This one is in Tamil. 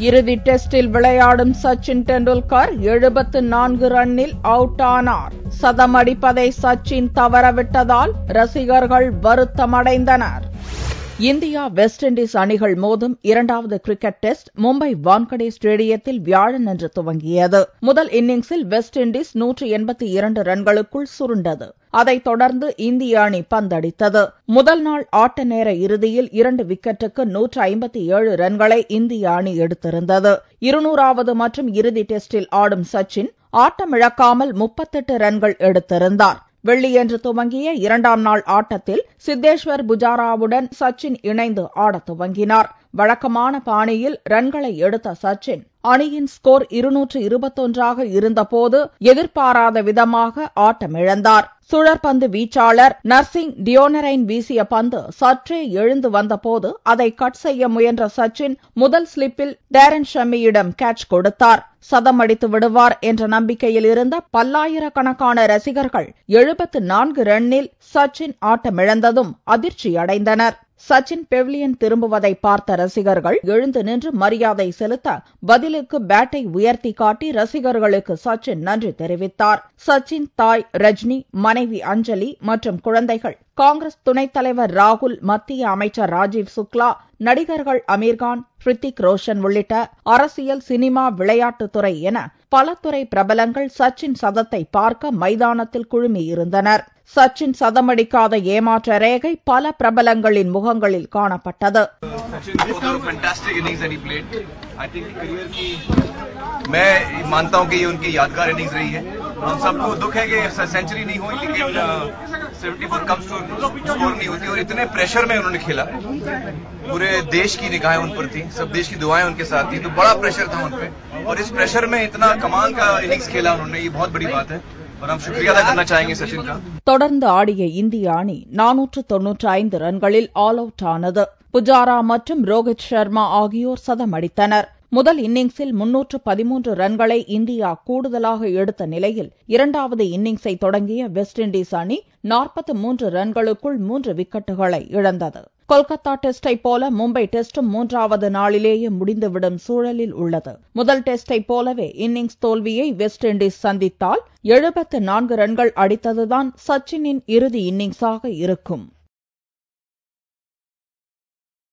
இறுதி டெஸ்டில் விளையாடும் சச்சின் டெண்டுல்கர் 74 ரன்னில் அவுட் ஆனார். சதமடிப்பதை சச்சின் தவறவிட்டதால் ரசிகர்கள் வருத்தமடைந்தனர். இந்தியா வெஸ்ட் இண்டீஸ் அணிகள் மோதும் இரண்டாவது கிரிக்கெட் டெஸ்ட் மும்பை வான்கடே ஸ்டேடியத்தில் வியாழனன்று துவங்கியது. முதல் இன்னிங்ஸில் வெஸ்ட் இண்டீஸ் 182 ரன்களுக்குள் சுருண்டது. அதைத் தொடர்ந்து இந்திய அணி பந்தடித்தது. முதல் நாள் ஆட்ட நேர இறுதியில் 2 விக்கெட்டுக்கு 157 ரன்களை இந்திய அணி எடுத்திருந்தது. 200வது மற்றும் இறுதி டெஸ்டில் ஆடும் சச்சின் ஆட்டமிழக்காமல் 38 ரன்கள் எடுத்திருந்தார். வெள்ளியன்று துவங்கிய இரண்டாம் நாள் ஆட்டத்தில் சித்தேஸ்வர் புஜாராவுடன் சச்சின் இணைந்து ஆடத் துவங்கினார். வழக்கமான பாணியில் ரன்களை எடுத்த சச்சின் அணியின் ஸ்கோர் 221ஆக இருந்தபோது எதிர்பாராத விதமாக ஆட்டமிழந்தார். சுழற்பந்து வீச்சாளர் நர்சிங் டியோனரைன் வீசிய பந்து சற்றே எழுந்து வந்தபோது அதை கட் செய்ய முயன்ற சச்சின் முதல் ஸ்லிப்பில் டேரன் ஷம்மியிடம் கேட்ச் கொடுத்தார். சதம் அடித்து விடுவார் என்ற நம்பிக்கையில் இருந்த பல்லாயிரக்கணக்கான ரசிகர்கள் 74 ரன்னில் சச்சின் ஆட்டமிழந்ததும் அதிர்ச்சியடைந்தனர். சச்சின் பெவிலியன் திரும்புவதை பார்த்த ரசிகர்கள் எழுந்து நின்று மரியாதை செலுத்த பதிலுக்கு பேட்டை உயர்த்தி காட்டி ரசிகர்களுக்கு சச்சின் நன்றி தெரிவித்தார். சச்சின் தாய் ரஜினி, மனைவி அஞ்சலி மற்றும் குழந்தைகள், காங்கிரஸ் துணைத் தலைவர் ராகுல், மத்திய அமைச்சர் ராஜீவ் சுக்லா, நடிகர்கள் அமீர்கான், ஹிருத்திக் ரோஷன் உள்ளிட்ட அரசியல், சினிமா, விளையாட்டுத்துறை என பல துறை பிரபலங்கள் சச்சின் சதத்தை பார்க்க மைதானத்தில் குழுமியிருந்தனர். சச்சின் சதமடிக்காத ஏமாற்ற ரேகை பல பிரபலங்களின் முகங்களில் காணப்பட்டது. मैं मानता हूं कि ये उनकी यादगार इनिंग्स रही है. हम सबको दुख है कि सेंचुरी नहीं हुई, लेकिन 74 कम स्कोर नहीं होती और इतने प्रेशर में उन्होंने खेला. पूरे देश की निगाहें उन पर थी, सब देश की दुआएं उनके साथ थी, तो बड़ा प्रेशर था उन पे और इस प्रेशर में इतना कमाल का इनिंग्स खेला उन्होंने, ये बहुत बड़ी बात है और हम शुक्रिया अदा करना चाहेंगे सचिन का. தொடர்ந்து ஆடிய இந்திய அணி 495 ரன்களில் ஆல் அவுட் ஆனது. புஜாரா மற்றும் ரோஹித் சர்மா ஆகியோர் சதமடித்தனர். முதல் இன்னிங்ஸில் 313 ரன்களை இந்தியா கூடுதலாக எடுத்த நிலையில் இரண்டாவது இன்னிங்ஸை தொடங்கிய வெஸ்ட் இண்டீஸ் அணி 43 ரன்களுக்குள் 3 விக்கெட்டுகளை இழந்தது. கொல்கத்தா டெஸ்டை போல மும்பை டெஸ்டும் 3வது நாளிலேயே முடிந்துவிடும் சூழலில் உள்ளது. முதல் டெஸ்டை போலவே இன்னிங்ஸ் தோல்வியை வெஸ்ட் இண்டீஸ் சந்தித்தால் 74 ரன்கள் அடித்ததுதான் சச்சினின் இறுதி இன்னிங்ஸாக இருக்கும்.